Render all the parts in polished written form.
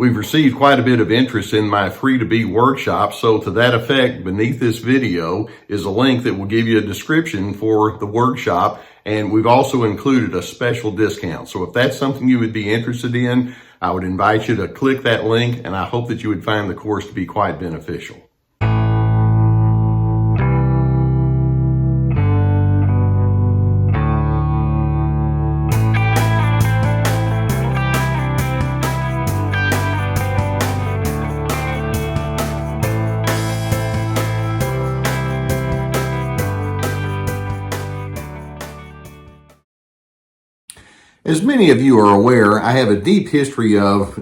We've received quite a bit of interest in my free to be workshop. So to that effect, beneath this video is a link that will give you a description for the workshop. And we've also included a special discount. So if that's something you would be interested in, I would invite you to click that link, and I hope that you would find the course to be quite beneficial. As many of you are aware, I have a deep history of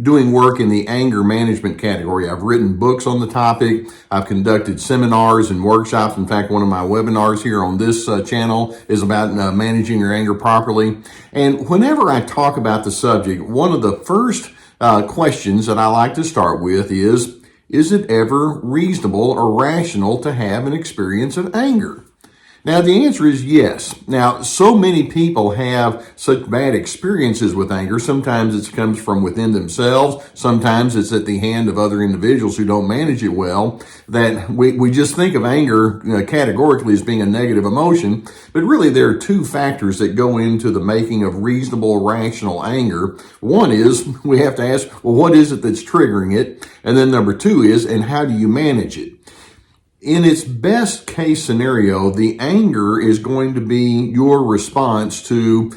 doing work in the anger management category. I've written books on the topic. I've conducted seminars and workshops. In fact, one of my webinars here on this channel is about managing your anger properly. And whenever I talk about the subject, one of the first questions that I like to start with is it ever reasonable or rational to have an experience of anger? Now, the answer is yes. Now, so many people have such bad experiences with anger. Sometimes it comes from within themselves. Sometimes it's at the hand of other individuals who don't manage it well, that we just think of anger categorically as being a negative emotion. But really, there are two factors that go into the making of reasonable, rational anger. One is we have to ask, well, what is it that's triggering it? And then number two is, and how do you manage it? In its best case scenario, the anger is going to be your response to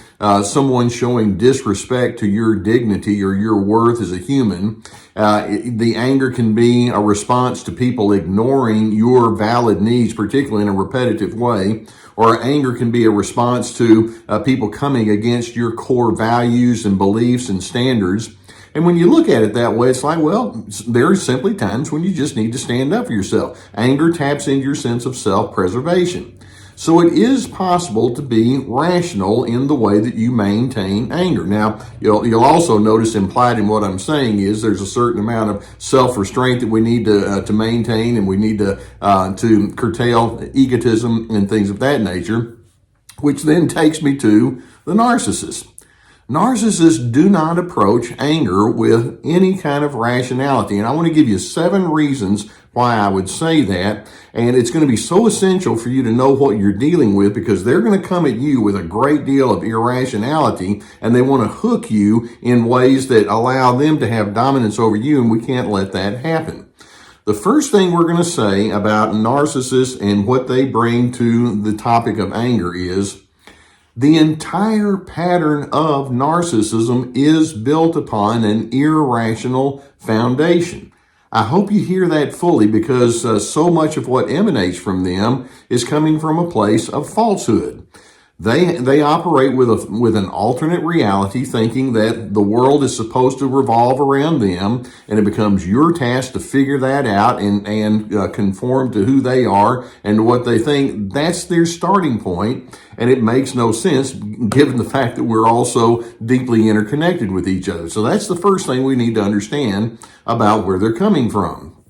someone showing disrespect to your dignity or your worth as a human. The anger can be a response to people ignoring your valid needs, particularly in a repetitive way. Or anger can be a response to people coming against your core values and beliefs and standards. And when you look at it that way, it's like, well, there are simply times when you just need to stand up for yourself. Anger taps into your sense of self-preservation. So it is possible to be rational in the way that you maintain anger. Now, you'll also notice implied in what I'm saying is there's a certain amount of self-restraint that we need to maintain, and we need to curtail egotism and things of that nature, which then takes me to the narcissist. Narcissists do not approach anger with any kind of rationality. And I want to give you 7 reasons why I would say that. And it's going to be so essential for you to know what you're dealing with, because they're going to come at you with a great deal of irrationality, and they want to hook you in ways that allow them to have dominance over you, and we can't let that happen. The first thing we're going to say about narcissists and what they bring to the topic of anger is the entire pattern of narcissism is built upon an irrational foundation. I hope you hear that fully, because so much of what emanates from them is coming from a place of falsehood. They operate with an alternate reality, thinking that the world is supposed to revolve around them, and it becomes your task to figure that out and conform to who they are and what they think. That's their starting point, and it makes no sense given the fact that we're also deeply interconnected with each other. So that's the first thing we need to understand about where they're coming from.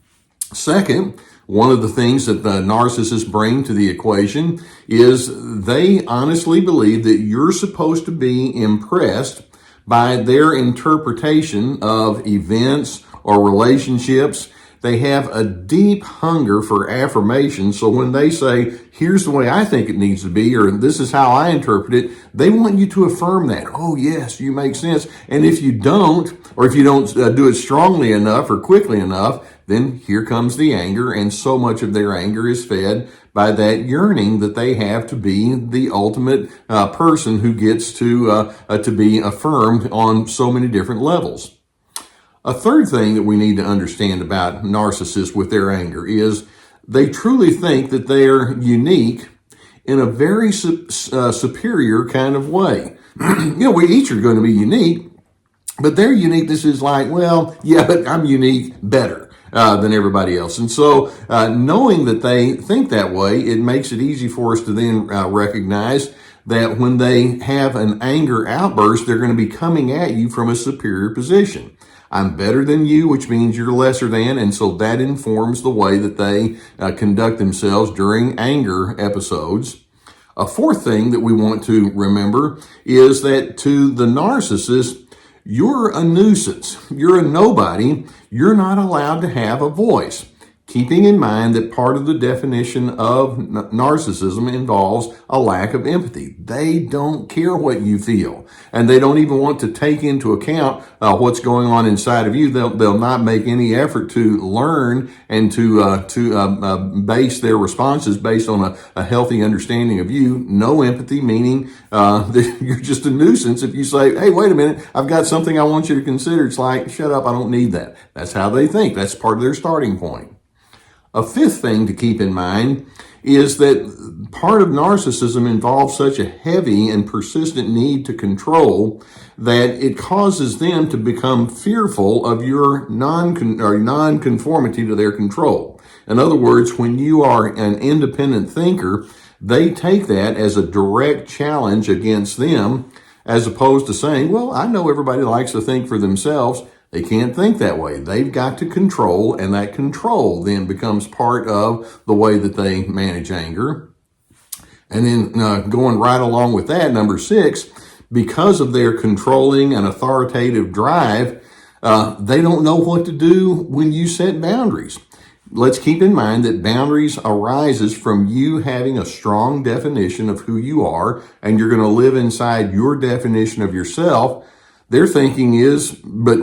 Second, one of the things that the narcissists bring to the equation is they honestly believe that you're supposed to be impressed by their interpretation of events or relationships. They have a deep hunger for affirmation. So when they say, here's the way I think it needs to be, or this is how I interpret it, they want you to affirm that. Oh, yes, you make sense. And if you don't, or if you don't do it strongly enough or quickly enough, then here comes the anger, and so much of their anger is fed by that yearning that they have to be the ultimate person who gets to be affirmed on so many different levels. A third thing that we need to understand about narcissists with their anger is they truly think that they're unique in a very superior kind of way. We each are going to be unique, but their uniqueness is like, well, yeah, but I'm unique better than everybody else. And so knowing that they think that way, it makes it easy for us to then recognize that when they have an anger outburst, they're going to be coming at you from a superior position. I'm better than you, which means you're lesser than, and so that informs the way that they conduct themselves during anger episodes. A fourth thing that we want to remember is that to the narcissist, You're a nuisance. You're a nobody. You're not allowed to have a voice. Keeping in mind that part of the definition of narcissism involves a lack of empathy. They don't care what you feel, and they don't even want to take into account what's going on inside of you. They'll not make any effort to learn and to base their responses based on a healthy understanding of you. No empathy, meaning that you're just a nuisance. If you say, hey, wait a minute, I've got something I want you to consider, it's like, shut up, I don't need that. That's how they think. That's part of their starting point. A fifth thing to keep in mind is that part of narcissism involves such a heavy and persistent need to control that it causes them to become fearful of your non-conformity to their control. In other words, when you are an independent thinker, they take that as a direct challenge against them, as opposed to saying, well, I know everybody likes to think for themselves. They can't think that way. They've got to control, and that control then becomes part of the way that they manage anger. And then going right along with that, number 6, because of their controlling and authoritative drive, they don't know what to do when you set boundaries. Let's keep in mind that boundaries arises from you having a strong definition of who you are, and you're going to live inside your definition of yourself. Their thinking is, but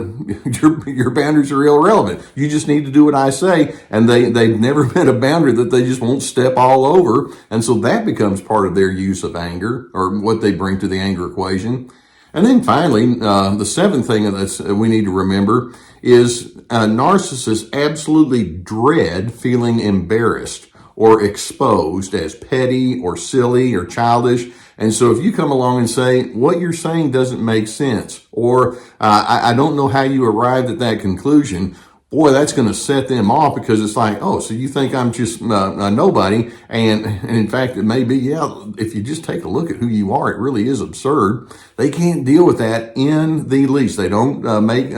your boundaries are irrelevant. You just need to do what I say. And they've never met a boundary that they just won't step all over. And so that becomes part of their use of anger, or what they bring to the anger equation. And then finally, the 7th thing that we need to remember is narcissists absolutely dread feeling embarrassed or exposed as petty or silly or childish. And so if you come along and say, what you're saying doesn't make sense, or I don't know how you arrived at that conclusion, boy, that's going to set them off, because it's like, oh, so you think I'm just a nobody. And in fact, it may be, yeah, if you just take a look at who you are, it really is absurd. They can't deal with that in the least. They don't make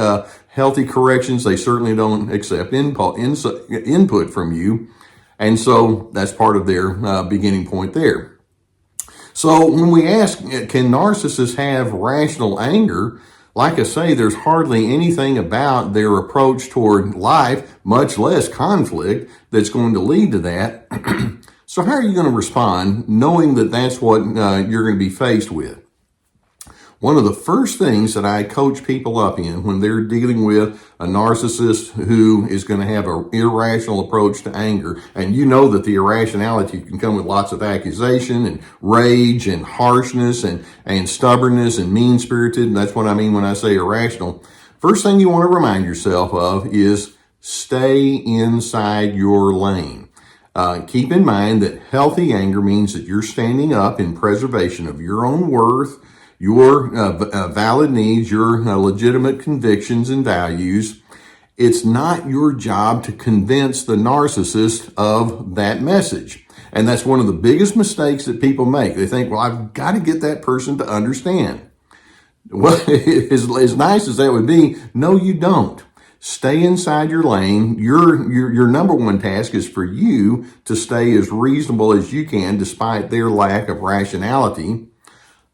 healthy corrections. They certainly don't accept input from you. And so that's part of their beginning point there. So when we ask, can narcissists have rational anger? Like I say, there's hardly anything about their approach toward life, much less conflict, that's going to lead to that. So how are you going to respond knowing that that's what you're going to be faced with? One of the first things that I coach people up in when they're dealing with a narcissist who is going to have an irrational approach to anger, and you know that the irrationality can come with lots of accusation and rage and harshness and stubbornness and mean-spirited, and that's what I mean when I say irrational. First thing you want to remind yourself of is stay inside your lane. Keep in mind that healthy anger means that you're standing up in preservation of your own worth, your valid needs, your legitimate convictions and values. It's not your job to convince the narcissist of that message. And that's one of the biggest mistakes that people make. They think, well, I've got to get that person to understand. Well, as nice as that would be, no, you don't. Stay inside your lane. Your number one task is for you to stay as reasonable as you can despite their lack of rationality.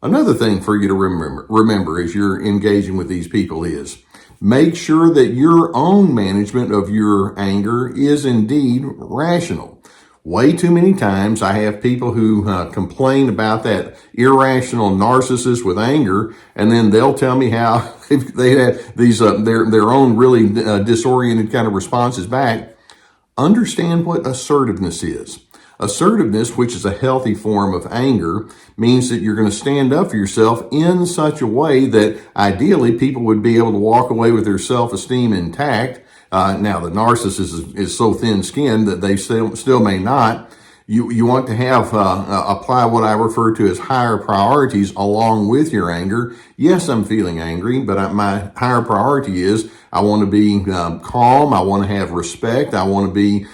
Another thing for you to remember as you're engaging with these people is make sure that your own management of your anger is indeed rational. Way too many times I have people who complain about that irrational narcissist with anger, and then they'll tell me how they have these their own really disoriented kind of responses back. Understand what assertiveness is. Assertiveness, which is a healthy form of anger, means that you're going to stand up for yourself in such a way that ideally people would be able to walk away with their self-esteem intact. Now, the narcissist is so thin-skinned that they still may not. You want to have apply what I refer to as higher priorities along with your anger. Yes, I'm feeling angry, but my higher priority is I want to be calm. I want to have respect. I want to be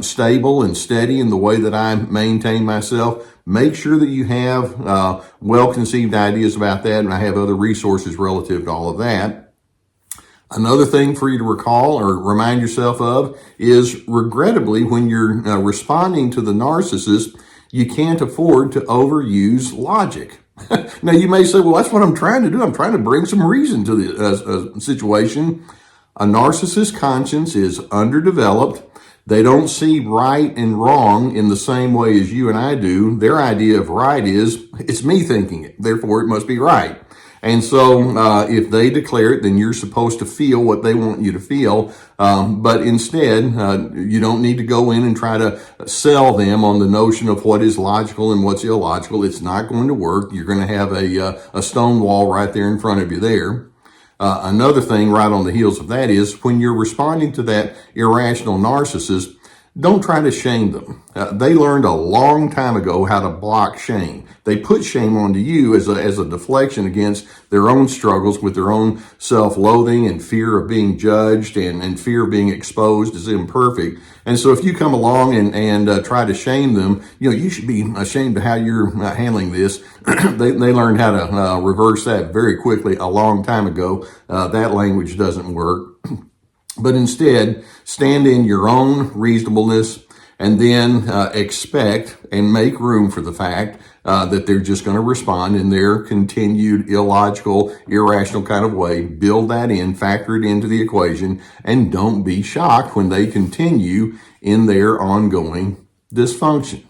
stable and steady in the way that I maintain myself. Make sure that you have well-conceived ideas about that, and I have other resources relative to all of that. Another thing for you to recall or remind yourself of is, regrettably, when you're responding to the narcissist, you can't afford to overuse logic. Now, you may say, well, that's what I'm trying to do. I'm trying to bring some reason to the situation. A narcissist's conscience is underdeveloped. They don't see right and wrong in the same way as you and I do. Their idea of right is, it's me thinking it, therefore it must be right. And so if they declare it, then you're supposed to feel what they want you to feel. But instead, you don't need to go in and try to sell them on the notion of what is logical and what's illogical. It's not going to work. You're going to have a stone wall right there in front of you there. Another thing right on the heels of that is when you're responding to that irrational narcissist, don't try to shame them. They learned a long time ago how to block shame. They put shame onto you as a deflection against their own struggles with their own self-loathing and fear of being judged and fear of being exposed as imperfect. And so if you come along and try to shame them, you should be ashamed of how you're handling this. They learned how to reverse that very quickly a long time ago. That language doesn't work. But instead, stand in your own reasonableness and then expect and make room for the fact that they're just going to respond in their continued illogical, irrational kind of way. Build that in, factor it into the equation, and don't be shocked when they continue in their ongoing dysfunction.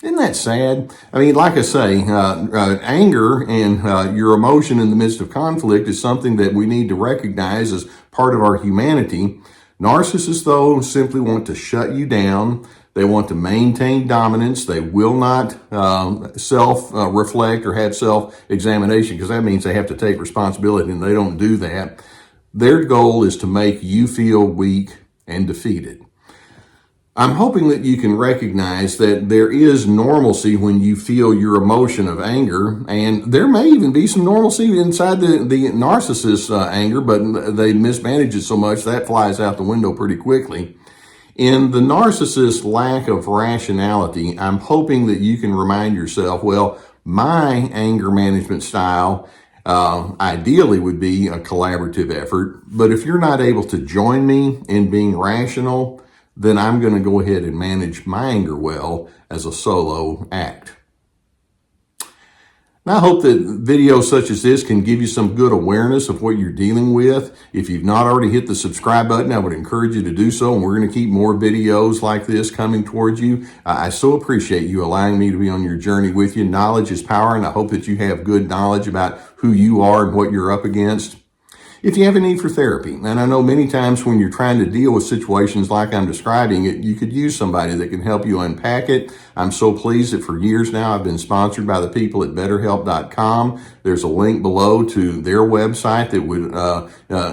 Isn't that sad? I mean, like I say, anger and your emotion in the midst of conflict is something that we need to recognize as part of our humanity. Narcissists, though, simply want to shut you down. They want to maintain dominance. They will not self-reflect or have self-examination, because that means they have to take responsibility, and they don't do that. Their goal is to make you feel weak and defeated. I'm hoping that you can recognize that there is normalcy when you feel your emotion of anger, and there may even be some normalcy inside the narcissist's anger, but they mismanage it so much that flies out the window pretty quickly. In the narcissist's lack of rationality, I'm hoping that you can remind yourself, well, my anger management style ideally would be a collaborative effort, but if you're not able to join me in being rational, then I'm going to go ahead and manage my anger well as a solo act. Now, I hope that videos such as this can give you some good awareness of what you're dealing with. If you've not already hit the subscribe button, I would encourage you to do so, and we're going to keep more videos like this coming towards you. I so appreciate you allowing me to be on your journey with you. Knowledge is power, and I hope that you have good knowledge about who you are and what you're up against. If you have a need for therapy, and I know many times when you're trying to deal with situations like I'm describing it, you could use somebody that can help you unpack it. I'm so pleased that for years now I've been sponsored by the people at BetterHelp.com. There's a link below to their website that would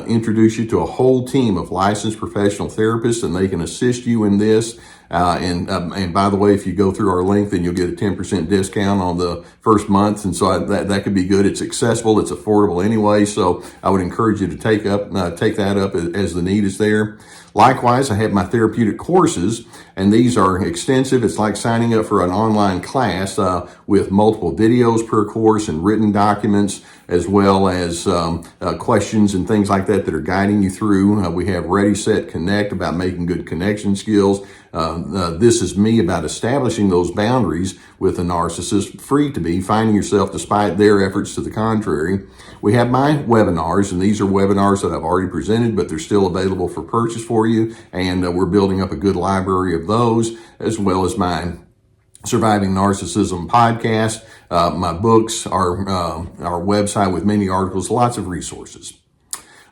introduce you to a whole team of licensed professional therapists, and they can assist you in this. And by the way, if you go through our link, then you'll get a 10% discount on the first month. And so that could be good. It's accessible. It's affordable anyway. So I would encourage you to take that up as the need is there. Likewise, I have my therapeutic courses, and these are extensive. It's like signing up for an online class with multiple videos per course and written documents, as well as questions and things like that are guiding you through. We have Ready, Set, Connect about making good connection skills. This is me about establishing those boundaries with a narcissist, free to be, finding yourself despite their efforts to the contrary. We have my webinars, and these are webinars that I've already presented, but they're still available for purchase for you. And we're building up a good library of those, as well as my Surviving Narcissism podcast, my books, our website with many articles, lots of resources.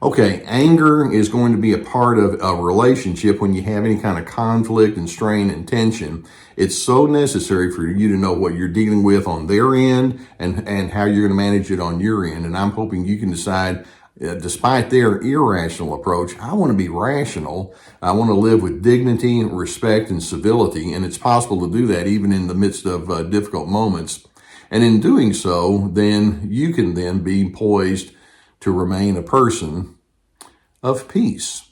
Okay, anger is going to be a part of a relationship when you have any kind of conflict and strain and tension. It's so necessary for you to know what you're dealing with on their end and how you're going to manage it on your end. And I'm hoping you can decide, despite their irrational approach, I want to be rational. I want to live with dignity, respect, and civility. And it's possible to do that even in the midst of difficult moments. And in doing so, then you can then be poised to remain a person of peace.